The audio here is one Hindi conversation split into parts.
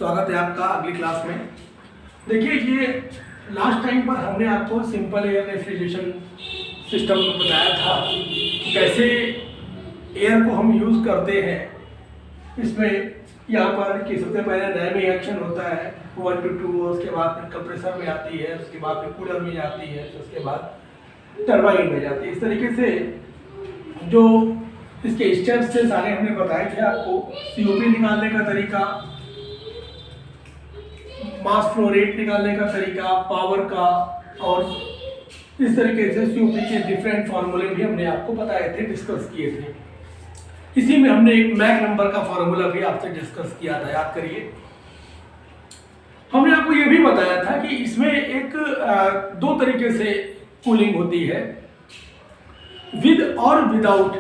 स्वागत है आपका अगली क्लास में। देखिए, ये लास्ट टाइम पर हमने आपको सिंपल एयर रेफ्रिजरेशन सिस्टम को बताया था कि कैसे एयर को हम यूज़ करते हैं। इसमें यहाँ पर कि सबसे पहले नए में एक्शन होता है 1 to 2, उसके बाद फिर कंप्रेसर में आती है, उसके बाद फिर कूलर में जाती है, उसके बाद टरबाइन में जाती है। इस तरीके से जो इसके स्टेप्स थे सारे हमने बताए थे आपको। सीओपी निकालने का तरीका, मास फ्लो रेट निकालने का तरीका, पावर का, और इस तरीके से सीओपी के डिफरेंट फार्मूले भी हमने आपको बताए थे, डिस्कस किए थे। इसी में हमने एक मैक नंबर का फार्मूला भी आपसे डिस्कस किया था, याद करिए। हमने आपको यह भी बताया था कि इसमें एक दो तरीके से कूलिंग होती है, विद और विदाउट।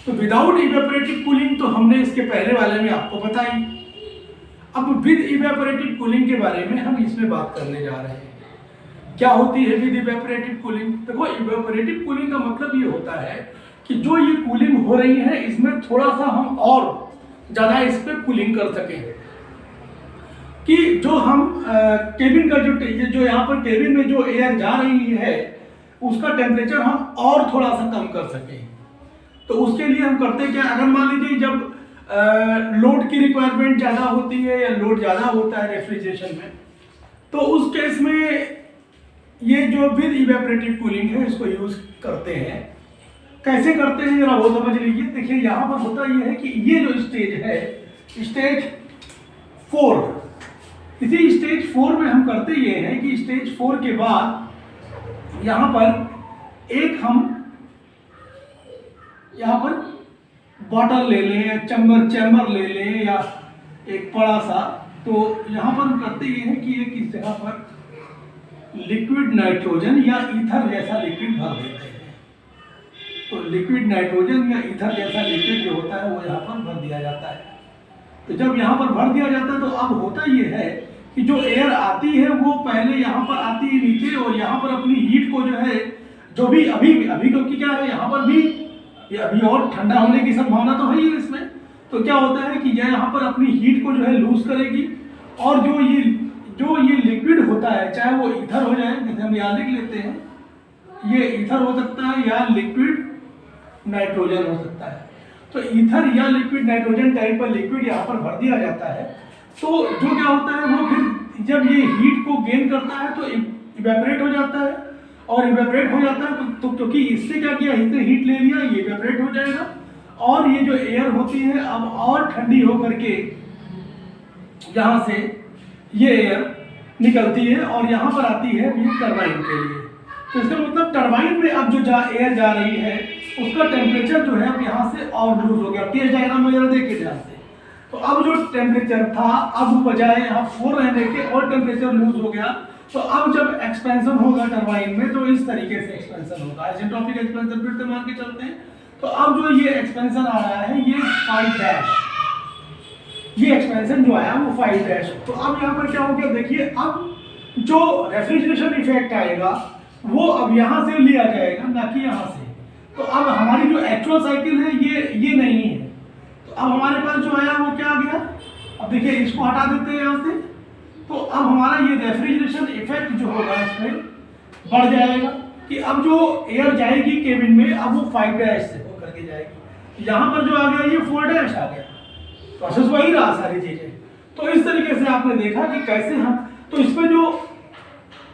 तो विदाउट इवेपोरेटिव कूलिंग तो हमने इसके पहले वाले में आपको बताई। अब विद इवेपोरेटिव कूलिंग के बारे में हम इसमें बात करने जा रहे हैं। क्या होती है विद इवेपोरेटिव कूलिंग? देखो, इवेपोरेटिव कूलिंग का मतलब ये होता है कि जो ये कूलिंग हो रही है इसमें थोड़ा सा हम और ज़्यादा इस पर कूलिंग कर सकें, कि जो हम केबिन का जो यहाँ पर केबिन में जो एयर जा रही है उसका टेम्परेचर हम और थोड़ा सा कम कर सकें। तो उसके लिए हम करते क्या, अगर मान लीजिए जब लोड की रिक्वायरमेंट ज़्यादा होती है या लोड ज़्यादा होता है रेफ्रिजरेशन में, तो उस केस में ये जो विद इवेपोरेटिव कूलिंग है इसको यूज़ करते हैं। कैसे करते हैं जरा वो समझ लीजिए। देखिए, यहाँ पर होता ये है कि ये जो स्टेज है, स्टेज 4, इसी स्टेज 4 में हम करते ये हैं कि स्टेज 4 के बाद यहाँ पर एक हम यहाँ पर बॉटल ले लें या चैम्बर ले लें या एक बड़ा सा। तो यहाँ पर हम करते ये हैं कि एक इस जगह पर लिक्विड नाइट्रोजन या ईथर जैसा लिक्विड भर देते हैं। तो लिक्विड नाइट्रोजन या ईथर जैसा लिक्विड जो होता है वो यहाँ पर भर दिया जाता है। तो जब यहाँ पर भर दिया जाता है तो अब होता ये है कि जो एयर आती है वो पहले यहाँ पर आती है नीचे, और यहाँ पर अपनी हीट को जो है, जो भी अभी क्योंकि क्या है यहाँ पर भी ये अभी और ठंडा होने की संभावना तो है ही इसमें। तो क्या होता है कि यह यहाँ पर अपनी हीट को जो है लूज करेगी, और जो ये लिक्विड होता है, चाहे वो ईथर हो जाए, जैसे हम यहाँ लिख लेते हैं, ये ईथर हो सकता है या लिक्विड नाइट्रोजन हो सकता है। तो ईथर या लिक्विड नाइट्रोजन टाइप का लिक्विड यहाँ पर भर दिया जाता है। तो जो क्या होता है वो फिर जब ये हीट को गेन करता है तो इवेपोरेट हो जाता है, और इवेपोरेट हो जाता है तो क्योंकि इससे क्या किया, इससे हीट ले लिया, ये इवेपोरेट हो जाएगा, और ये जो एयर होती है अब और ठंडी होकर के यहाँ से ये एयर निकलती है और यहाँ पर आती है ये टरबाइन के लिए। तो इसका मतलब टरबाइन में अब जो एयर जा रही है उसका टेम्परेचर जो है अब यहाँ से और लूज हो गया। पेज डायग्राम वगैरह देखे ध्यान से। तो अब जो टेम्परेचर था, अब बजाय यहाँ 4 रहने के और टेम्परेचर लूज हो गया। तो अब जब एक्सपेंशन होगा टरबाइन में तो इस तरीके से एक्सपेंशन होगा, आइसेंट्रोपिक एक्सपेंशन फिर से मान के चलते हैं। तो अब जो ये एक्सपेंशन आ रहा है ये 5 ये एक्सपेंशन जो आया वो 5 तो अब यहाँ पर क्या हो गया, देखिए अब जो रेफ्रिजरेशन इफेक्ट आएगा वो अब यहाँ से लिया जाएगा, ना कि यहाँ से। तो अब हमारी जो एक्चुअल साइकिल है ये नहीं है। तो अब हमारे पास जो आया वो क्या आ गया, अब देखिए इसको हटा देते हैं यहाँ से। तो अब हमारा ये रेफ्रिजरेशन इफेक्ट जो होगा इसमें बढ़ जाएगा, कि अब जो एयर जाएगी केबिन में अब वो 5 से होकर के जाएगी। यहाँ पर जो आ गया ये 4 आ गया, प्रोसेस वही रहा सारी चीजें। तो इस तरीके से आपने देखा कि कैसे हम, तो इसमें जो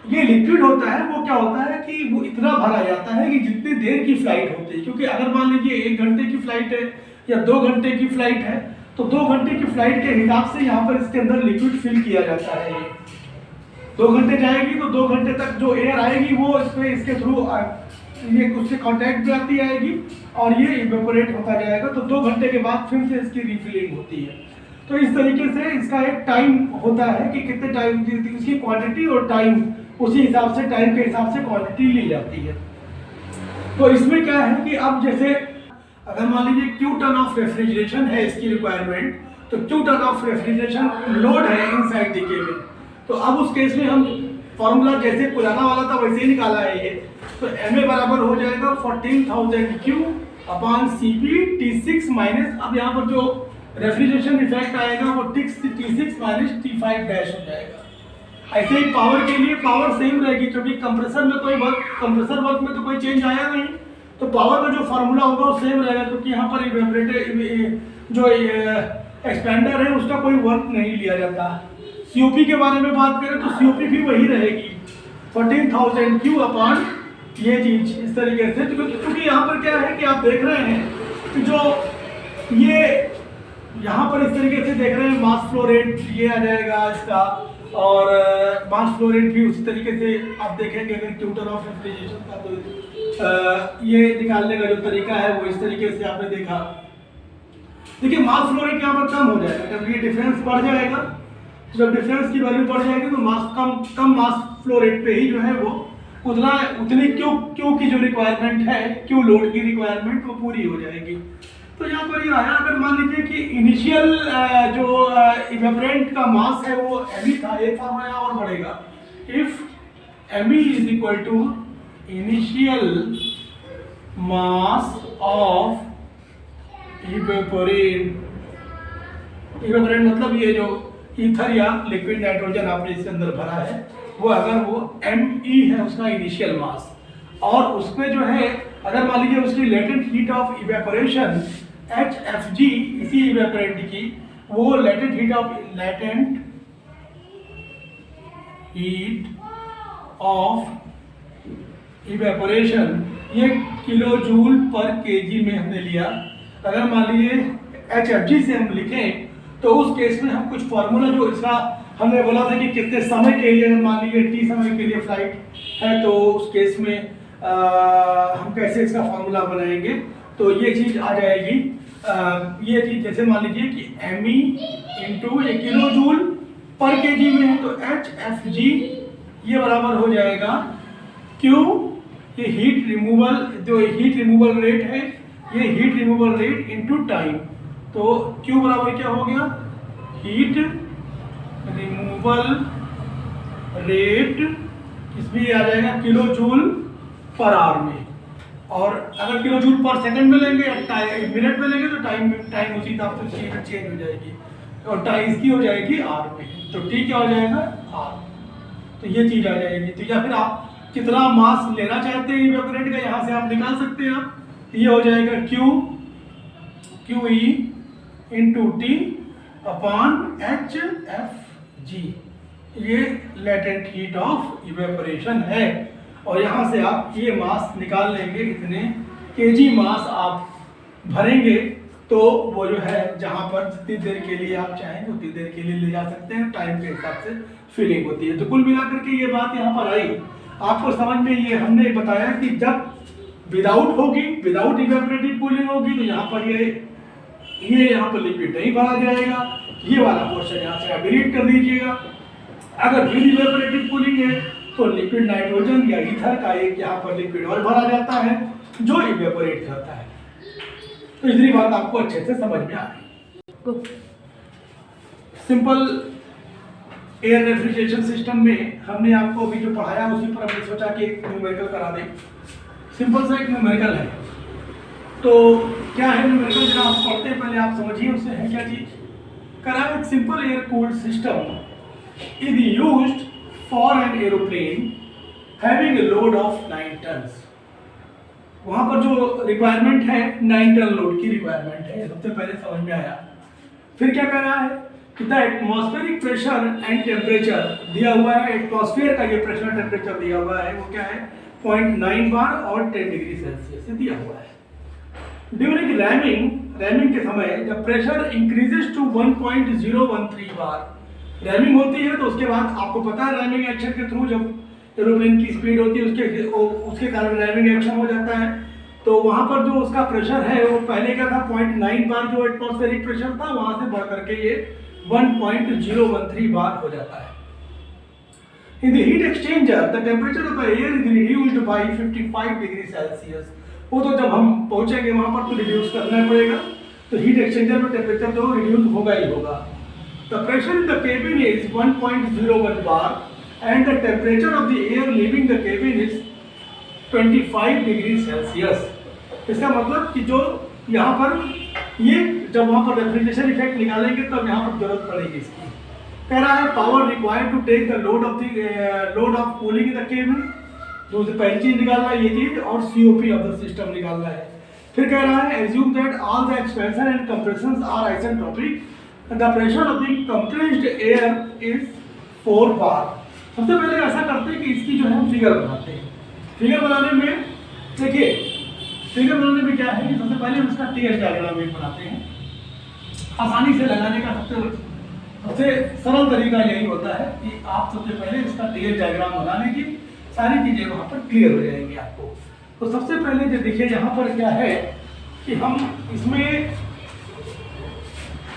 ये लिक्विड होता है वो क्या होता है कि वो इतना भरा जाता है कि जितनी देर की फ्लाइट होती है, क्योंकि अगर मान लीजिए 1 घंटे की फ्लाइट है या 2 घंटे की फ्लाइट है, तो 2 घंटे की फ्लाइट के हिसाब से यहाँ पर इसके अंदर लिक्विड फिल किया जाता है। 2 घंटे जाएगी तो 2 घंटे तक जो एयर आएगी वो इसके थ्रू ये उससे कांटेक्ट में आती आएगी और ये इवेपोरेट होता जाएगा। तो 2 घंटे के बाद फिर से इसकी रिफिलिंग होती है। तो इस तरीके से इसका एक टाइम होता है कि कितने टाइम इसकी क्वांटिटी और टाइम, उसी हिसाब से टाइम के हिसाब से क्वांटिटी ली जाती है। तो इसमें क्या है कि अब जैसे अगर मान लीजिए Q टन ऑफ रेफ्रिजरेशन है इसकी रिक्वायरमेंट, तो Q ton of refrigeration load है इनसाइड द केबिन। तो अब उस केस में हम फॉर्मूला जैसे पुराना वाला था वैसे ही निकाला है ये। तो MA बराबर हो जाएगा 14,000 Q upon CP T6 minus, अब यहाँ पर जो रेफ्रिजरेशन इफेक्ट आएगा वो T6 माइनस T5 डैश हो जाएगा। ऐसे ही पावर के लिए पावर सेम रहेगी, क्योंकि कंप्रेसर में कंप्रेसर वर्क में तो कोई चेंज आया नहीं, तो पावर का जो फार्मूला होगा वो सेम रहेगा, क्योंकि यहाँ पर इवेपोरेटर जो एक्सपेंडर है उसका कोई वर्क नहीं लिया जाता। COP के बारे में बात करें तो COP भी वही रहेगी 14,000 Q अपॉन ये चीज इस तरीके से, क्योंकि यहाँ पर क्या है कि आप देख रहे हैं कि जो ये यहाँ पर इस तरीके से देख रहे हैं मास फ्लो रेट ये आ जाएगा इसका, और मास फ्लो रेट भी उसी तरीके से आप देखेंगे अगर ट्यूटर ऑफ रेफ्रिजरेशन का, तो ये निकालने का जो तरीका है वो इस तरीके से आपने देखा। देखिए मास फ्लो रेट यहाँ पर कम हो जाएगा, जब ये डिफरेंस बढ़ जाएगा, जब डिफरेंस की वैल्यू बढ़ जाएगी तो मास कम मास फ्लो रेट पे ही जो है वो उतनी क्यू की जो रिक्वायरमेंट है, क्यू लोड की रिक्वायरमेंट वो पूरी हो जाएगी। तो यहाँ पर ये आया, अगर मान लीजिए कि इनिशियल जो इवेपोरेंट का मास है वो Me था, एक फॉर्मूला और बढ़ेगा, if Me is equal to initial mass of evaporant मतलब ये जो ईथर या लिक्विड नाइट्रोजन आपने इसके अंदर भरा है वो, अगर वो Me है उसका इनिशियल मास, और उसमें जो है अगर मान लीजिए उसकी latent heat of evaporation HFG इसी इवेपोरेंट की, वो लेटेंट हीट ऑफ इवेपोरेशन ये किलो जूल पर केजी में हमने लिया। अगर मान लीजिए HFG से हम लिखें तो उस केस में हम कुछ फार्मूला जो इसका हमने बोला था कि कितने समय के लिए, अगर मान लीजिए T समय के लिए फ्लाइट है तो उस केस में हम कैसे इसका फार्मूला बनाएंगे, तो ये चीज़ आ जाएगी। ये चीज़ जैसे मान लीजिए कि Me इंटू ये किलो जूल पर केजी में है, तो HFG ये बराबर हो जाएगा Q, ये हीट रिमूवल रेट है, ये heat removal rate into time, तो Q बराबर क्या हो गया, हीट रिमूवल रेट, इसमें आ जाएगा किलो जूल पर आवर में, और अगर किलो जूल पर सेकंड में लेंगे या मिनट में लेंगे तो टाइम उसी हिसाब से चेंज हो जाएगी, और टाइम इसकी हो जाएगी आर में, तो T क्या हो जाएगा आर, तो ये चीज़ आ जाएगी। तो या फिर आप कितना मास लेना चाहते हैं इवेपोरेंट का, यहाँ से आप निकाल सकते हैं। ये हो जाएगा QE into T upon HFG, ये लेटेंट हीट ऑफ इवेपोरेशन है, और यहाँ से आप ये मास निकाल लेंगे, इतने केजी मास आप भरेंगे तो वो जो है जहाँ पर जितनी देर के लिए आप चाहें उतनी देर के लिए ले जा सकते हैं, टाइम के हिसाब से फिलिंग होती है। तो कुल मिलाकर के ये बात यहाँ पर आई आपको समझ में, ये हमने बताया कि जब विदाउट इवेपोरेटिव कूलिंग होगी तो यहाँ पर ये यहाँ पर लिक्विड नहीं भरा जाएगा, ये वाला पोर्शन यहाँ से आप डिलीट कर दीजिएगा। अगर विद इवेपोरेटिव कूलिंग है तो लिक्विड नाइट्रोजन या ईथर का एक यहाँ पर लिक्विड और भरा जाता है जो इवेपोरेट करता है। तो इतनी बात आपको अच्छे से समझ में आ गई। सिंपल एयर रेफ्रिजरेशन सिस्टम में हमने आपको अभी जो पढ़ाया उसी पर हमने सोचा कि एक न्यूमेरिकल करा दें। सिंपल सा एक न्यूमेरिकल है, तो क्या है न्यूमेरिकल, जरा आप पढ़ते हैं पहले आप समझिए उससे है क्या चीज। करा एक simple air cooled system is used for an aeroplane having a load of 9 tons. वहां पर जो रिक्वायरमेंट है 9 टन लोड की रिक्वायरमेंट है, सबसे पहले समझ में आया। फिर क्या कह रहा है कि the atmospheric pressure and temperature दिया हुआ है, एटमॉस्फेयर का ये प्रेशर टेम्परेचर दिया हुआ है, वो क्या है 0.9 बार और 10 डिग्री सेल्सियस से दिया हुआ है। ड्यूरिंग रैमिंग के समय जब pressure increases to 1.013 bar, ramming होती है तो उसके बाद आपको पता है रैमिंग एक्शन के थ्रू जब एरोप्लेन की स्पीड होती है उसके कारण रैमिंग एक्शन हो जाता है। तो वहाँ पर जो उसका प्रेशर है वो पहले क्या था 0.9 बार जो एटमॉस्फेरिक प्रेशर था, वहाँ से बढ़ करके ये 1.013 बार हो जाता है। In the heat exchanger, the temperature of the air is reduced by 55 degree Celsius. वो तो जब हम पहुँचेंगे वहाँ पर तो रिड्यूस करना पड़ेगा, तो हीट एक्सचेंजर में टेम्परेचर तो रिड्यूस होगा ही होगा। The pressure in the cabin is 1.01 bar and the temperature of the air leaving the cabin is 25 degree Celsius. इसका मतलब कि जो यहाँ पर ये जब वहाँ पर रेफ्रिजरेशन इफेक्ट निकालेंगे तब यहाँ पर जरूरत पड़ेगी इसकी। कह रहा है power required to take the load of cooling in the cabin, जो पहली चीज निकालना है ये चीज, और COP ऑफ द सिस्टम निकालना है। फिर कह रहा है assume that all the expansion and compressions are isentropic, the pressure of the compressed air is 4 bar. सबसे पहले ऐसा करते हैं कि इसकी जो है हम फिगर बनाते हैं। फिगर बनाने में देखिए, फिगर बनाने में क्या है कि सबसे पहले हम इसका टीएच डायग्राम एक बनाते हैं। आसानी से लगाने का सबसे सरल तरीका यही होता है कि आप सबसे पहले इसका टीएच डायग्राम बनाने की सारी चीजें वहाँ पर क्लियर हो जाएंगी आपको। तो सबसे पहले जो देखिए यहाँ पर क्या है कि हम इसमें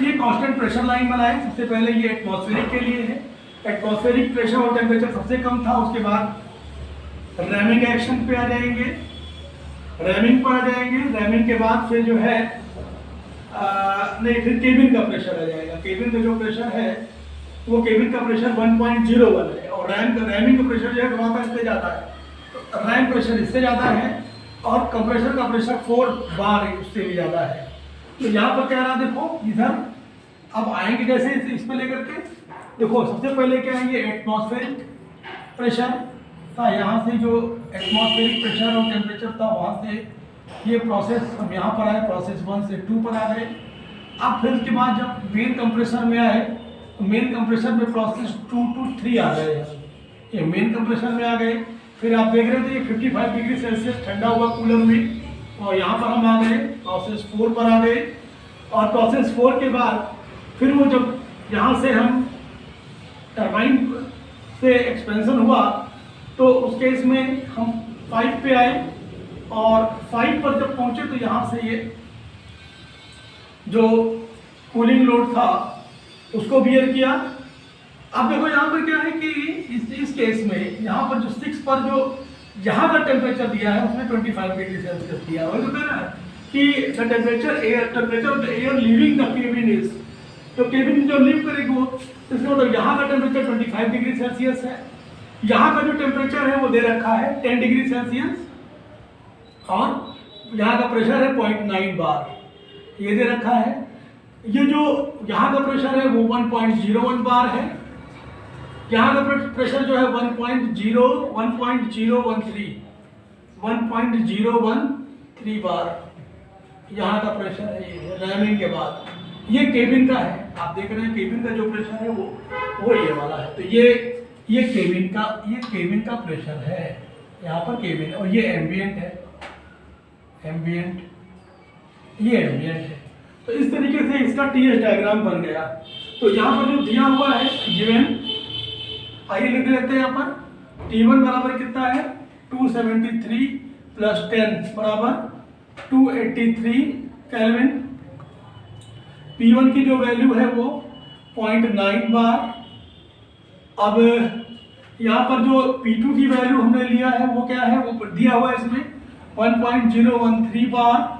ये कांस्टेंट प्रेशर लाइन बनाए। सबसे पहले ये एटमॉस्फेरिक के लिए है, एटमॉस्फेरिक प्रेशर और टेम्परेचर सबसे कम था। उसके बाद रैमिंग एक्शन पे आ जाएंगे, रैमिंग पर आ जाएंगे, रैमिंग के बाद फिर जो है नहीं, फिर केबिन का प्रेशर आ जाएगा। केबिन का जो प्रेशर है वो केबिन का प्रेशर 1.01 है, और रैमिंग का प्रेशर जो है वहाँ तक इससे ज़्यादा है, तो रैम प्रेशर इससे ज़्यादा है, और कंप्रेसर का प्रेशर 4 बार इससे भी ज़्यादा है। तो यहाँ पर क्या रहा, देखो इधर अब आएंगे जैसे इस पर लेकर के, देखो सबसे पहले क्या है, ये एटमॉस्फेरिक प्रेशर था। यहाँ से जो एटमॉस्फेरिक प्रेशर और टेम्परेचर था वहाँ से ये प्रोसेस हम यहाँ पर आए, प्रोसेस 1 से 2 पर आ गए। अब फिर उसके बाद जब मेन कंप्रेसर में आए तो मेन कंप्रेसर में प्रोसेस 2 to 3 आ गए। ये मेन कंप्रेसर में आ गए। फिर आप देख रहे थे ये 55 डिग्री सेल्सियस ठंडा हुआ कूलर में, और यहाँ पर हम आ गए प्रोसेस 4 पर आ गए। और प्रोसेस 4 के बाद फिर वो जब यहाँ से हम टरबाइन से एक्सपेंशन हुआ तो उस केस में हम 5 पे आए, और 5 पर जब पहुँचे तो यहाँ से ये जो कूलिंग लोड था उसको बियर किया। अब देखो यहाँ पर क्या है कि इस केस में यहाँ पर जो 6 पर जो यहाँ का टेम्परेचर दिया है उसमें 25 डिग्री सेल्सियस दिया है। तो कह रहा है कि the temperature of the air living the cabin is, तो केबिन जो लिव करेगी वो, इसका मतलब यहाँ का टेम्परेचर 25 डिग्री सेल्सियस है, यहाँ का जो टेम्परेचर है वो दे रखा है 10 डिग्री सेल्सियस, और यहाँ का प्रेशर है 0.9 बार ये दे रखा है। ये जो यहाँ का प्रेशर है वो 1.01 बार है, यहाँ का प्रेशर जो है 1.013 बार यहाँ का प्रेशर है। ये रैमिंग के बाद ये केबिन का है, आप देख रहे हैं केबिन का जो प्रेशर है वो ये वाला है। तो ये केबिन का प्रेशर है यहाँ पर केबिन, और ये एम्बियंट है, ये एम्बियंट है। तो इस तरीके से इसका टीएच डायग्राम बन गया। तो यहाँ पर जो दिया हुआ है गिवन, आइए लिख लेते हैं यहाँ पर। T1 बराबर कितना है 273 प्लस 10 बराबर 283 केल्विन। P1 की जो वैल्यू है वो 0.9 बार। अब यहाँ पर जो P2 की वैल्यू हमने लिया है वो क्या है, वो दिया हुआ है इसमें 1.013 बार।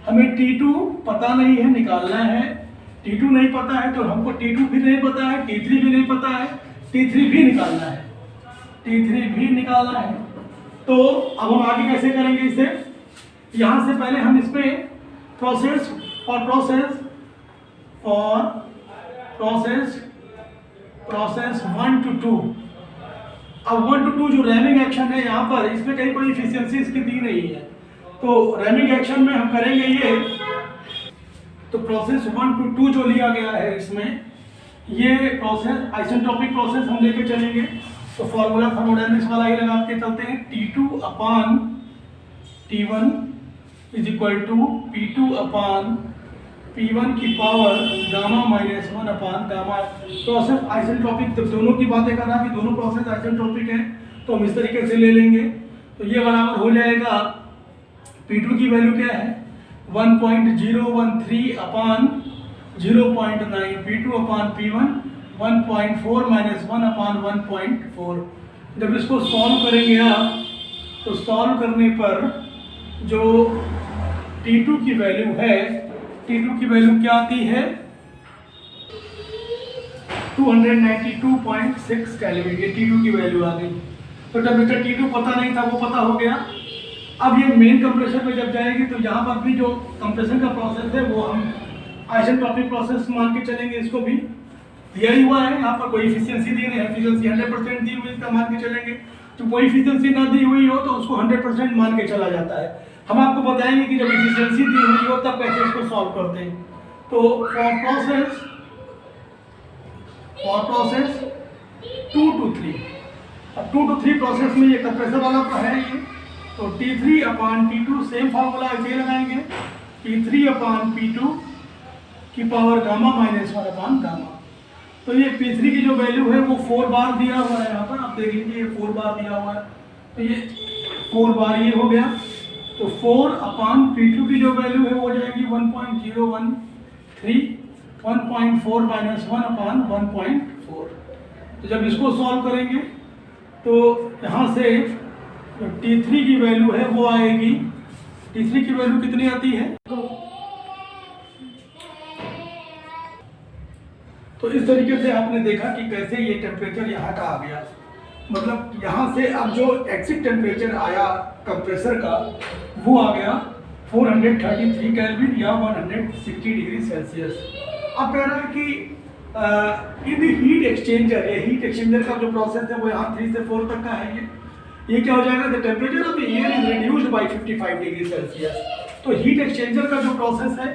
हमें T2 पता नहीं है, निकालना है। T2 नहीं पता है तो हमको T2 भी नहीं पता है, T3 भी नहीं पता है, T3 भी निकालना है, T3 भी निकालना है। तो अब हम आगे कैसे करेंगे इसे, यहाँ से पहले हम इसमें प्रोसेस 1 to 2। अब 1 to 2 जो रैमिंग एक्शन है यहाँ पर, इसमें कहीं कोई इफिशियंसी इसकी दी नहीं है, तो रैमिंग एक्शन में हम करेंगे ये। तो प्रोसेस 1 to 2 जो लिया गया है इसमें, ये प्रोसेस आइसेंट्रोपिक प्रोसेस हम लेके चलेंगे। तो फॉर्मूला थर्मोडायनेमिक्स वाला ही लगा के चलते हैं। T2 upon T1 is equal to P2 upon P1 की power gamma minus 1 upon gamma. Process isentropic, तो दोनों की बातें कर रहा कि दोनों प्रोसेस आइसेंट्रोपिक हैं, तो हम इस तरीके से ले लेंगे। तो ये बराबर हो जाएगा, P2 की वैल्यू क्या है 1.013 अपान 0.9, P2 अपान P1 1.4 माइनस 1 अपान 1.4। जब इसको सॉल्व करेंगे आप, तो सॉल्व करने पर जो T2 की वैल्यू है, T2 की वैल्यू क्या आती है 292.6 केल्विन, ये T2 की वैल्यू आ गई। तो टेम्परेचर T2 पता नहीं था, वो पता हो गया। अब ये मेन कंप्रेसर पे जब जाएगी तो यहाँ पर भी जो कंप्रेशन का प्रोसेस है वो हम आइसेंट्रोपिक प्रोसेस मान के चलेंगे। इसको भी दिया ही हुआ है, यहाँ पर कोई इफिशियंसी दी नहीं है, एफिशिएंसी 100% दी हुई इसका मान के चलेंगे। तो कोई इफिशियंसी ना दी हुई हो तो उसको 100% मान के चला जाता है। हम आपको बताएंगे कि जब इफिशियंसी दी हुई हो तब कैसे इसको सॉल्व करते हैं। तो फॉर प्रोसेस 2 to 3, अब 2 to 3 प्रोसेस में ये कंप्रेसर वाला है ये, तो T3/T2 सेम फार्मूला ऐसे लगाएंगे, P3/P2 की पावर गामा -1/गामा। तो ये P3 की जो वैल्यू है वो 4 बार दिया हुआ है, यहाँ पर आप देख लीजिए ये 4 बार दिया हुआ है, तो ये 4 बार ये हो गया। तो 4/P2 की जो वैल्यू है वो हो जाएगी 1.013, 1.4 - 1/1.4। तो जब इसको सॉल्व करेंगे तो यहाँ से जो T3 की वैल्यू है वो आएगी, T3 की वैल्यू कितनी आती है, तो इस तरीके से आपने देखा कि कैसे ये टेम्परेचर यहाँ का आ गया। मतलब यहाँ से अब जो एक्सिट टेम्परेचर आया कंप्रेसर का वो आ गया 433 केल्विन या 160 डिग्री सेल्सियस। अब कह रहा है कि इन हीट एक्सचेंजर, ये हीट एक्सचेंजर का जो प्रोसेस है वो यहाँ 3 से 4 तक का है। ये क्या हो जाएगा, the temperature of the air is reduced by 55 degree Celsius. तो हीट एक्सचेंजर का जो प्रोसेस है,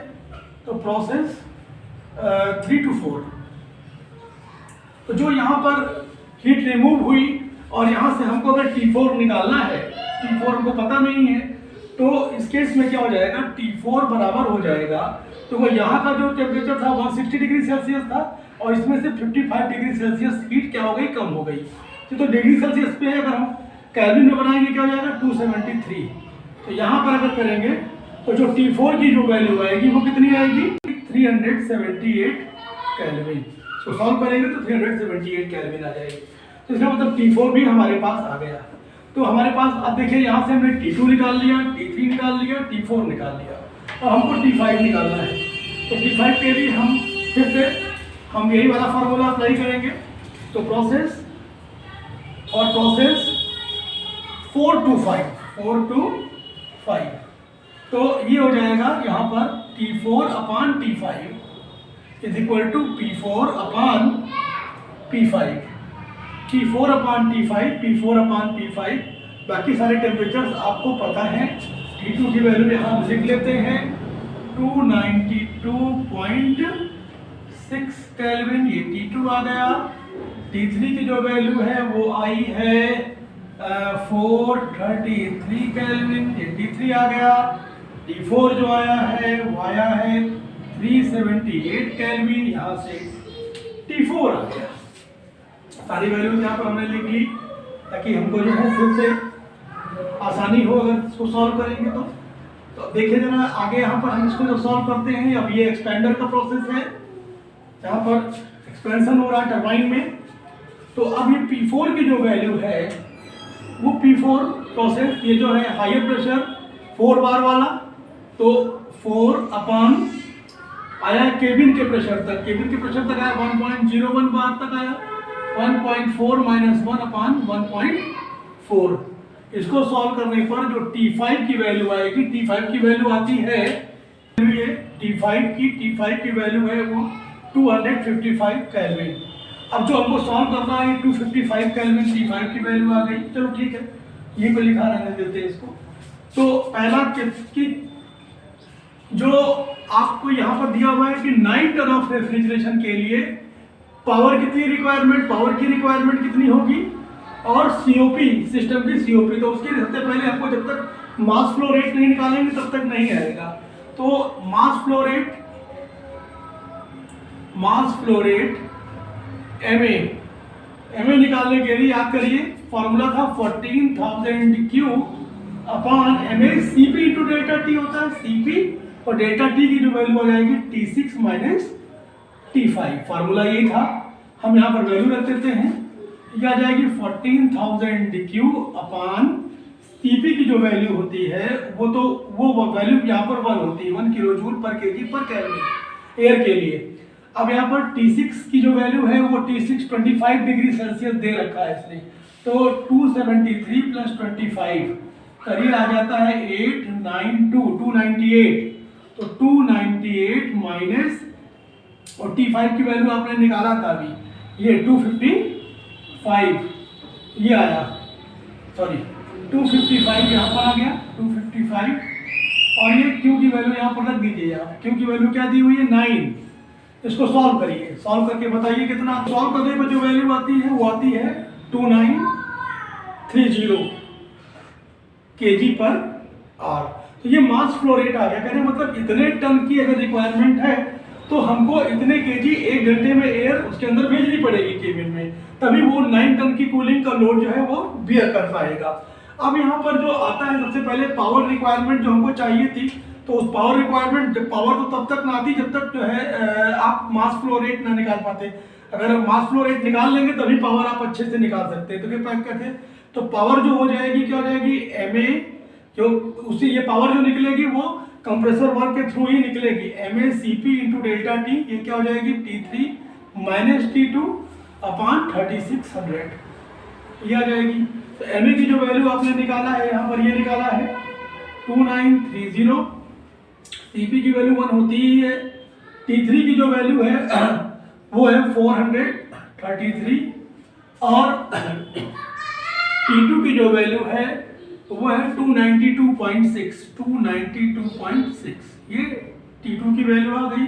तो प्रोसेस 3 to 4, तो जो यहाँ पर हीट रिमूव हुई और यहाँ से हमको अगर T4 निकालना है, T4 हमको पता नहीं है, तो इस केस में क्या हो जाएगा, T4 बराबर हो जाएगा, तो वो यहाँ का जो टेम्परेचर था 160 डिग्री सेल्सियस था और इसमें से 55 डिग्री सेल्सियस हीट क्या हो गई, कम हो गई। तो डिग्री सेल्सियस पे अगर हम केल्विन में बनाएंगे क्या हो जाएगा 273। तो यहाँ पर अगर करेंगे तो जो T4 की जो वैल्यू आएगी वो कितनी आएगी, 378 केल्विन। तो सॉल्व करेंगे तो 378 केल्विन आ जाएगी। तो इसका मतलब T4 भी हमारे पास आ गया। तो हमारे पास अब देखिए यहाँ से हमने T2 निकाल लिया, T3 निकाल लिया, T4 निकाल लिया और हमको T5 निकालना है। तो T5 के लिए हम फिर से हम यही वाला फार्मूला अप्लाई करेंगे। तो प्रोसेस 4 to 5, तो ये हो जाएगा यहाँ पर T4/T5 is equal to P4/P5, T4/T5, बाकी सारे टेम्परेचर्स आपको पता है। T2 की वैल्यू यहाँ हम लिख लेते हैं 292.6 केल्विन, ये T2 आ गया। T3 की जो वैल्यू है वो आई है 433 केल्विन, ये T3 आ गया। T4 जो आया है वो आया है 378 केल्विन, यहाँ से T4 आ गया। सारी वैल्यूज यहाँ पर हमने लिख ली ताकि हमको जो है फिर से आसानी हो अगर इसको सॉल्व करेंगे तो देखिए जरा आगे यहाँ पर हम इसको जो सॉल्व करते हैं, अब ये एक्सपेंडर का प्रोसेस है जहाँ पर एक्सपेंशन हो रहा है टरबाइन में। तो अब ये P4 की जो वैल्यू है वो P4 प्रोसेस, ये जो है हायर प्रेशर 4 बार वाला, तो 4 आया केबिन के प्रेशर तक, केबिन के प्रेशर तक आया 1.01 बार तक आया, 1.4 - 1/1.4। इसको सॉल्व करने पर जो T5 की वैल्यू आएगी, T5 की वैल्यू आती है, ये T5 की वैल्यू है वो 255 केल्विन। अब जो हमको सॉल्व करना है 255 केल्विन T5 की वैल्यू आ गई। चलो ठीक है, ये पे लिखा रहने देते हैं इसको। तो पहला कि जो आपको यहाँ पर दिया हुआ है कि 9 टन ऑफ रेफ्रिजरेशन के लिए पावर कितनी रिक्वायरमेंट, पावर की रिक्वायरमेंट कितनी होगी, और सीओपी सिस्टम की सीओपी, तो उसके सबसे पहले हमको जब तक मास फ्लो रेट नहीं निकालेंगे तब तक नहीं आएगा। तो मास फ्लो रेट एमए निकालने के लिए याद करिए फॉर्मूला था 14,000 Q/MA, CP into delta T होता है, CP, और डेल्टा टी की जो वैल्यू हो जाएगी T6 - T5, फार्मूला यही था। हम यहाँ पर वैल्यू रख देते हैं, यह आ जाएगी 14,000 Q/CP की जो वैल्यू होती है वो वैल्यू यहाँ पर 1 होती है, 1 किलो जूल पर केजी पर केल्विन एयर के लिए। अब यहाँ पर T6 की जो वैल्यू है वो T6 25 डिग्री सेल्सियस दे रखा है इसने, तो 273 + 25 करिए आ जाता है 298, तो 298 माइनस 45 की वैल्यू आपने निकाला था अभी, ये 255 ये आया, सॉरी 255 यहाँ पर आ गया 255, और ये क्यू की वैल्यू यहाँ पर रख दीजिए आप। क्यू की वैल्यू क्या दी हुई है 9। इसको सॉल्व करिए, सॉल्व करके बताइए कितना। सॉल्व करने पर जो वैल्यू आती है वो आती है 2930 kg पर आर। तो ये मास फ्लो रेट आ गया, कहने मतलब इतने टन की अगर रिक्वायरमेंट है तो हमको इतने केजी 1 घंटे में एयर उसके अंदर भेजनी पड़ेगी केबिन में, तभी वो 9 टन की कूलिंग का लोड जो है वो बियर कर पाएगा। अब यहाँ पर जो आता है सबसे पहले पावर रिक्वायरमेंट जो हमको चाहिए थी, तो उस पावर रिक्वायरमेंट, पावर तो तब तक ना आती जब तक जो है आप मास फ्लो रेट ना निकाल पाते। अगर मास फ्लो रेट निकाल लेंगे तभी पावर आप अच्छे से निकाल सकते हैं। तो क्या कहते हैं, तो पावर जो हो जाएगी क्या हो जाएगी एम ए, जो उसी ये पावर जो निकलेगी वो कंप्रेसर वर्क के थ्रू ही निकलेगी, M A C P into delta T, ये क्या हो जाएगी T3 माइनस T2 अपॉन 3600 ये आ जाएगी। तो एम ए की जो वैल्यू आपने निकाला है यहाँ पर ये निकाला है 2930, सीपी की वैल्यू 1 होती ही है, T3 की जो वैल्यू है वो है 433, और T2 की जो वैल्यू है वो है 292.6, ये T2 की वैल्यू आ गई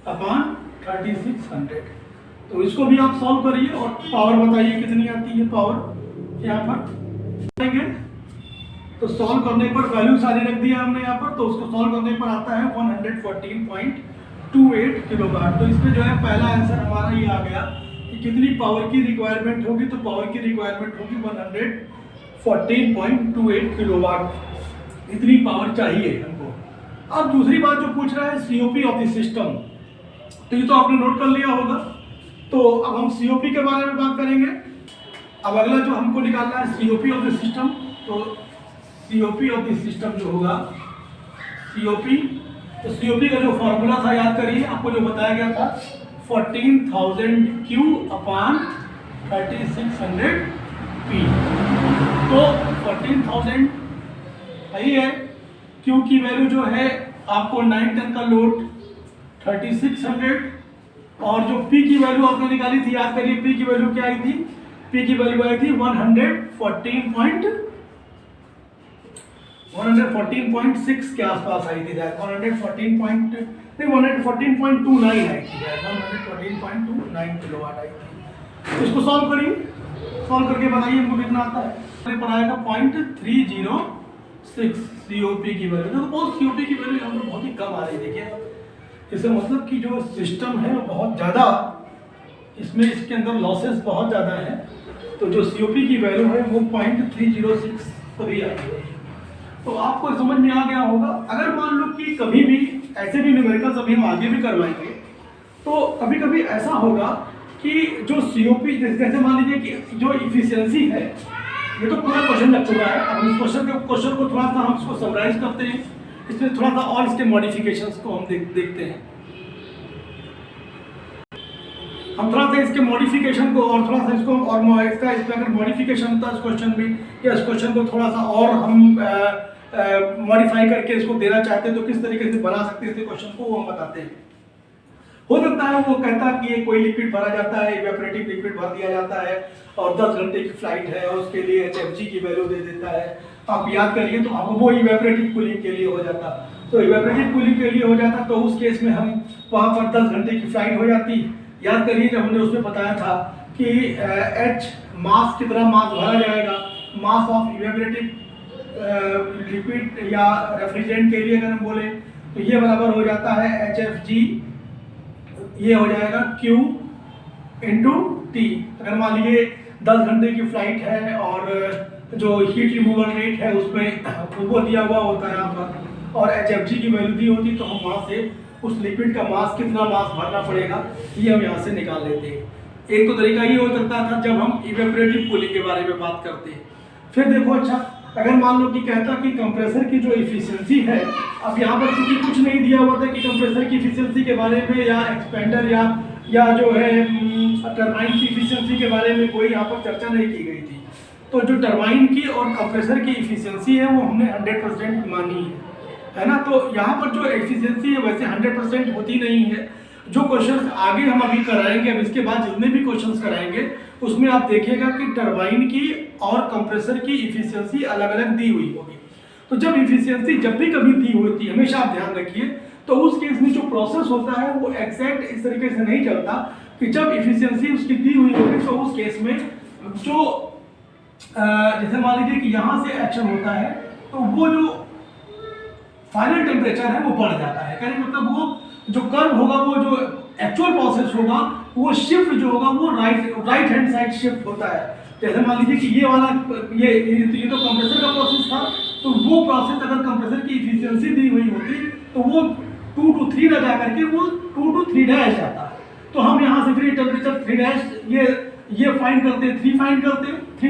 अपॉन 3600। तो इसको भी आप सॉल्व करिए और पावर बताइए कितनी आती है पावर यहाँ पर देंगे। तो सॉल्व करने पर वैल्यू सारी रख दिया हमने यहाँ पर, तो उसको सॉल्व करने पर आता है 114.28 किलोवाट। तो इसमें जो है पहला आंसर हमारा ये आ गया कि कितनी पावर की रिक्वायरमेंट होगी, तो पावर की रिक्वायरमेंट होगी 114.28 किलोवाट, इतनी पावर चाहिए हमको। अब दूसरी बात जो पूछ रहा है सीओपी ऑफ द सिस्टम, तो ये तो आपने नोट कर लिया होगा। तो अब हम सीओपी के बारे में बात करेंगे। अब अगला जो हमको निकालना है सीओपी ऑफ द सिस्टम, तो सीओपी ऑफ द सिस्टम जो होगा सीओपी, तो सीओपी का जो फॉर्मूला था याद करिए, आपको जो बताया गया था 14,000 क्यू अपॉन 3600 पी। तो 14,000 सही है, क्यू की वैल्यू जो है आपको 9 टन का लोड 3600, और जो पी की वैल्यू आपने निकाली थी याद करिए, पी की वैल्यू क्या आई थी, पी की वैल्यू आई थी 114.6 के आसपास आई थी, 114.29 आई थी, 114.29 किलोवाट आई थी। इसको सॉल्व करिए, सॉल्व करके बताइए हमको कितना आता है। पर आएगा 0.306 सीओपी की वैल्यू, तो बहुत सीओपी की वैल्यू यहाँ पर बहुत ही कम आ रही है। देखिए इससे मतलब कि जो सिस्टम है वो बहुत ज़्यादा, इसमें इसके अंदर लॉसेस बहुत ज़्यादा है, तो जो सीओपी की वैल्यू है वो 0.306 कभी आई है। तो आपको समझ में आ गया होगा। अगर मान लो कि कभी भी ऐसे भी न्यूमेरिकल्स अभी हम आगे भी करवाएंगे, तो कभी कभी ऐसा होगा कि जो सीओपी, जैसे मान लीजिए कि जो इफिशियंसी है, ये तो पूरा क्वेश्चन लग चुका है। अब इस क्वेश्चन को थोड़ा सा हम इसको समराइज करते हैं, इसमें थोड़ा सा और इसके मॉडिफिकेशंस को हम देखते हैं। हम थोड़ा सा इसके मॉडिफिकेशन को और थोड़ा सा इसको और इसका अगर मॉडिफिकेशन होता है इस क्वेश्चन में, या इस क्वेश्चन को थोड़ा सा और हम मॉडिफाई करके इसको देना चाहते हैं तो किस तरीके से बना सकते हैं इस क्वेश्चन को, वो हम बताते हैं। हो सकता है वो कहता है कि ये कोई लिक्विड भरा जाता है, इवेपोरेटिव लिक्विड भर दिया जाता है और 10 घंटे की फ्लाइट है और उसके लिए HFG की वैल्यू दे देता है। आप याद करिए तो अब वो इवेपोरेटिव कूलिंग के लिए हो जाता, तो इवेपोरेटिव कूलिंग के लिए हो जाता तो उस केस में हम वहाँ पर 10 घंटे की फ्लाइट हो जाती। याद करिए जब हमने उसमें बताया था कि H मास कितना मास भरा जाएगा, मास ऑफ इवेपोरेटिव लिक्विड या रेफ्रिजरेंट के लिए अगर हम बोले तो ये बराबर हो जाता है HFG, ये हो जाएगा Q इंटू T। अगर मान लीजिए 10 घंटे की फ्लाइट है और जो हीट रिमूवल रेट है उसमें वो दिया हुआ होता है यहाँ पर, और HFG की वैल्यू दी होती, तो हम वहाँ से उस लिक्विड का मास कितना मास भरना पड़ेगा ये हम यहाँ से निकाल लेते हैं। एक तो तरीका ये हो सकता था जब हम इवेपोरेटिव कूलिंग के बारे में बात करते हैं। फिर देखो अच्छा, अगर मान लो कि कहता कि कंप्रेसर की जो इफिशियंसी है, अब यहाँ पर क्योंकि कुछ नहीं दिया हुआ था कि कंप्रेसर की इफिशियंसी के बारे में या एक्सपेंडर या जो है टरबाइन की इफिशियंसी के बारे में कोई यहाँ पर चर्चा नहीं की गई थी, तो तो जो टरबाइन की और कंप्रेसर की इफिशियंसी है वो हमने 100% मानी है ना। तो यहाँ पर जो एफिशिएंसी है वैसे 100% होती नहीं है। जो क्वेश्चंस आगे हम अभी कराएंगे, अब इसके बाद जितने भी क्वेश्चंस कराएंगे उसमें आप देखिएगा कि टरबाइन की और कंप्रेसर की इफिशियंसी अलग अलग दी हुई होगी। तो जब इफिशियंसी जब भी कभी दी होती है, हमेशा आप ध्यान रखिए, तो उस केस में जो प्रोसेस होता है वो एग्जैक्ट इस तरीके से नहीं चलता कि जब इफिशियंसी उसकी दी हुई होगी तो उस केस में जो जैसे मान लीजिए कि यहाँ से एक्शन होता है तो वो जो फाइनल टेम्परेचर है वो बढ़ जाता है। कहने मतलब वो जो कर्व होगा, वो जो एक्चुअल प्रोसेस होगा, वो शिफ्ट जो होगा वो राइट हैंड साइड शिफ्ट होता है। जैसे मान लीजिए कि ये वाला ये तो कंप्रेसर का प्रोसेस था, तो वो प्रोसेस अगर कंप्रेसर की इफिशियंसी दी हुई होती तो वो 2 to 3 ना जा करके वो 2 to 3 डैश आता है। तो हम यहाँ से फिर टेम्परेचर 3 डैश ये फाइंड करते, 3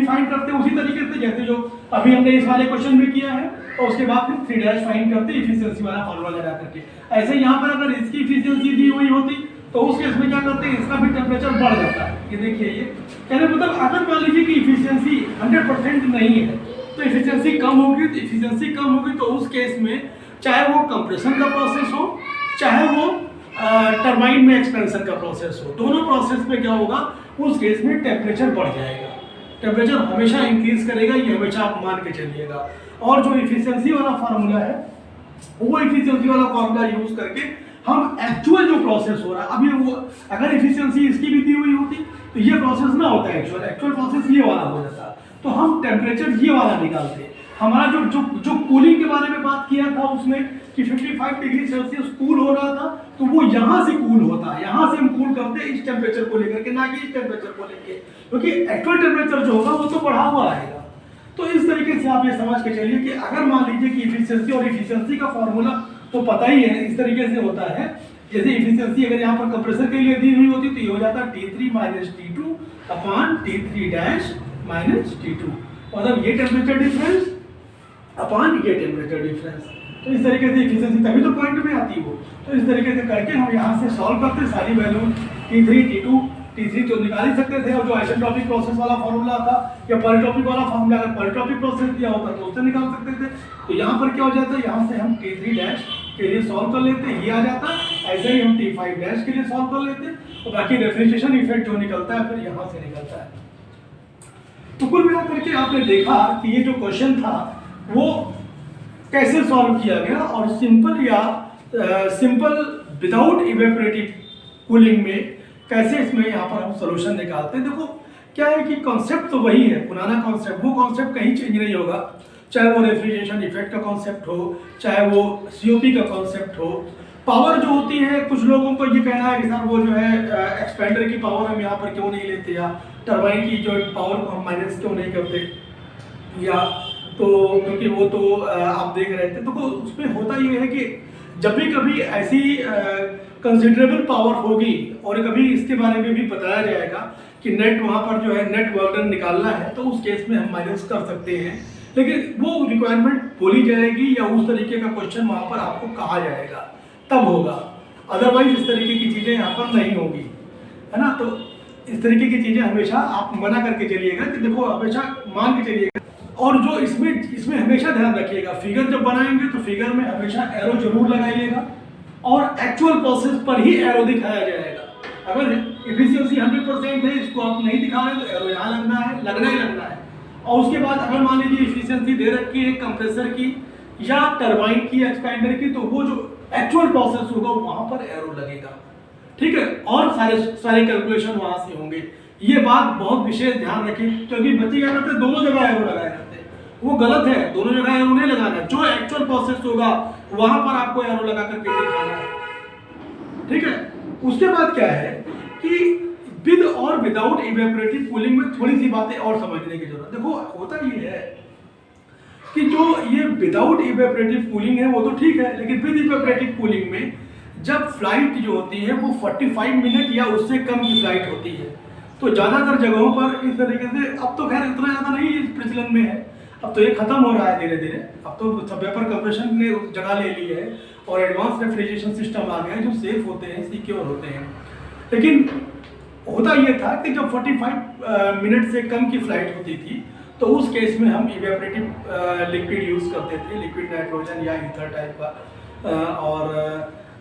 फाइंड करते उसी तरीके से जैसे जो अभी हमने इस वाले क्वेश्चन में किया है, और उसके बाद फिर 3 डैश फाइंड करते इफिशियंसी वाला फॉर्मूला लगा करके। ऐसे यहाँ पर अगर इसकी इफिशियंसी दी हुई होती तो उस केस में क्या करते हैं, इसका भी टेम्परेचर बढ़ जाता है। ये देखिए, ये कहने मतलब अगर मान लीजिए कि इफिशियंसी 100% नहीं है तो इफिशियंसी कम होगी, तो उस केस में चाहे वो कंप्रेशन का प्रोसेस हो, चाहे वो टरबाइन में एक्सपेंशन का प्रोसेस हो, दोनों प्रोसेस में क्या होगा, उस केस में टेम्परेचर बढ़ जाएगा। टेम्परेचर हमेशा इंक्रीज करेगा, ये हमेशा आप मान के चलिएगा। और जो इफिशियंसी वाला फार्मूला है, वो इफिशियंसी वाला फार्मूला यूज करके हम एक्चुअल जो प्रोसेस हो रहा है, अभी वो अगर इफिशियंसी इसकी भी दी हुई होती तो ये प्रोसेस ना होता है, एक्चुअल प्रोसेस ये वाला हो जाता। तो हम टेम्परेचर ये वाला निकालते। हमारा जो कूलिंग के बारे में बात किया था उसमें कि 55 डिग्री सेल्सियस कूल हो रहा था, तो वो यहाँ से कूल होता है, यहाँ से हम कूल करते हैं इस टेम्परेचर को लेकर के, ना कि इस टेम्परेचर को लेकर, क्योंकि एक्चुअल टेम्परेचर जो होगा वो तो बढ़ा हुआ आएगा। तो इस तरीके से आप ये समझ के चलिए कि अगर मान लीजिए कि इफिशियंसी और इफिशियंसी का फॉर्मूला तो पता ही है, इस तरीके से होता है। जैसे इफिशियंसी अगर यहाँ पर कंप्रेसर के लिए दी हुई होती तो ये हो जाता T3 - T2 upon T3 dash minus T2, मतलब ये टेम्परेचर डिफरेंस अपॉन ये टेम्परेचर डिफरेंस। तो इस तरीके से इफिशियंसी तभी तो पॉइंट में आती हो। तो इस तरीके से करके हम यहाँ से सॉल्व करते, सारी वैल्यू T3 T2 T3 तो निकाल ही सकते थे, और जो आइसेंट्रोपिक प्रोसेस वाला फॉर्मूला था या पॉलीट्रोपिक वाला फॉर्मूला, अगर पॉलीट्रोपिक प्रोसेस दिया होता तो उससे निकाल सकते थे। तो यहाँ पर क्या हो जाता है, यहाँ से हम T3 डैश के लिए सॉल्व कर लेते, ये आ जाता। ऐसे ही हम T5 डैश के लिए सॉल्व कर लेते, और बाकी रेफ्रिजरेशन इफेक्ट जो निकलता है फिर यहाँ से निकलता है। तो कुल मिलाकर के आपने देखा कि ये जो क्वेश्चन था वो कैसे सॉल्व किया गया, और सिंपल विदाउट इवेपोरेटिव कूलिंग में कैसे इसमें यहाँ पर हम सोल्यूशन निकालते हैं। देखो क्या है कि कॉन्सेप्ट तो वही है, पुराना कॉन्सेप्ट, वो कॉन्सेप्ट कहीं चेंज नहीं होगा, चाहे वो रेफ्रिजरेशन इफेक्ट का कॉन्सेप्ट हो, चाहे वो सीओपी का कॉन्सेप्ट हो। पावर जो होती है, कुछ लोगों को ये कहना है कि सर वो जो है एक्सपेंडर की पावर हम यहाँ पर क्यों नहीं लेते, या टरबाइन की जो पावर को हम माइनस क्यों नहीं करते, या तो क्योंकि वो तो आप देख रहे थे। तो उसमें होता ये है कि जब भी कभी ऐसी कंसिडरेबल पावर होगी और कभी इसके बारे में भी बताया जाएगा कि नेट वहाँ पर जो है नेट वर्क डन निकालना है, तो उस केस में हम माइनस कर सकते हैं, लेकिन वो रिक्वायरमेंट बोली जाएगी या उस तरीके का क्वेश्चन वहाँ पर आपको कहा जाएगा, तब होगा। अदरवाइज इस तरीके की चीज़ें यहाँ पर नहीं होगी, है ना। तो इस तरीके की चीज़ें हमेशा आप मना करके चलिएगा कि देखो, हमेशा मान के चलिएगा। और जो इसमें हमेशा ध्यान रखिएगा, फिगर जब बनाएंगे तो फिगर में हमेशा एरो जरूर लगाइएगा, और एक्चुअल प्रोसेस पर ही एरो दिखाया जाएगा। अगर एफिशिएंसी 100% है, इसको आप नहीं दिखा रहे तो एरो यहाँ लगना है, लगना ही लगना है। और उसके बाद अगर मान लीजिए एफिशिएंसी दे रखी है कंप्रेसर की या टरबाइन की, एक्सपेंडर की, तो वो जो एक्चुअल प्रोसेस होगा वहाँ पर एरो लगेगा, ठीक है। और सारे कैलकुलेशन वहाँ से होंगे। ये बात बहुत विशेष ध्यान रखें, क्योंकि बच्चे क्या करते हैं, दोनों जगह एरो लगाए जाते हैं, वो गलत है। दोनों जगह एरो नहीं लगाना, जो एक्चुअल प्रोसेस होगा वहां पर आपको एरो लगा करके दिखाना है, ठीक है। उसके बाद क्या है कि विद और विदाउट इवेपोरेटिव कूलिंग में थोड़ी सी बातें और समझने की जरूरत। देखो होता ये है कि जो ये विदाउट इवेपोरेटिव कूलिंग है वो तो ठीक है, लेकिन विद इवेपोरेटिव कूलिंग में जब फ्लाइट जो होती है वो 45 मिनट या उससे कम की फ्लाइट होती है, तो ज़्यादातर जगहों पर इस तरीके से, अब तो खैर इतना ज़्यादा नहीं इस प्रचलन में है, अब तो ये खत्म हो रहा है धीरे धीरे। अब तो वेपर कंप्रेशन ने जगह ले ली है और एडवांस रेफ्रिजरेशन सिस्टम आ गया है जो सेफ होते हैं, सिक्योर होते हैं। लेकिन होता ये था कि जब 45 मिनट से कम की फ्लाइट होती थी तो उस केस में हम इवेपोरेटिव लिक्विड यूज़ करते थे, लिक्विड नाइट्रोजन या ईथर टाइप का। और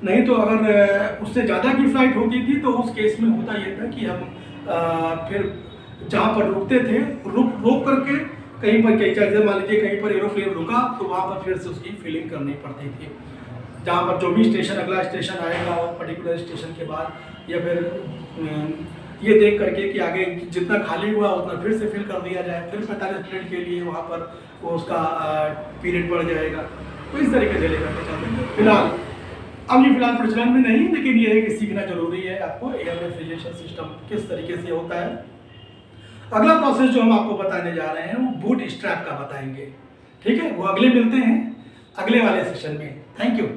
नहीं तो अगर उससे ज़्यादा की फ्लाइट होती थी तो उस केस में होता ये था कि हम फिर जहाँ पर रुकते थे रोक करके कहीं पर जैसे मान लीजिए कहीं पर एरोप्लेन रुका तो वहाँ पर फिर से उसकी फिलिंग करनी पड़ती थी। जहाँ पर जो भी स्टेशन अगला स्टेशन आएगा वो पर्टिकुलर स्टेशन के बाद या फिर ये देख करके कि आगे जितना खाली हुआ उतना फिर से फिल कर दिया जाए, फिर 45 मिनट के लिए वहाँ पर वो उसका पीरियड बढ़ जाएगा। तो इस तरीके से लेकर के चलते हैं। फिलहाल अब ये फिलहाल प्रचलन में नहीं, लेकिन ये है कि सीखना जरूरी है आपको एयर रेफ्रिजरेशन सिस्टम किस तरीके से होता है। अगला प्रोसेस जो हम आपको बताने जा रहे हैं वो बूट स्ट्रैप का बताएंगे। ठीक है, वो अगले मिलते हैं अगले वाले सेशन में। Thank you.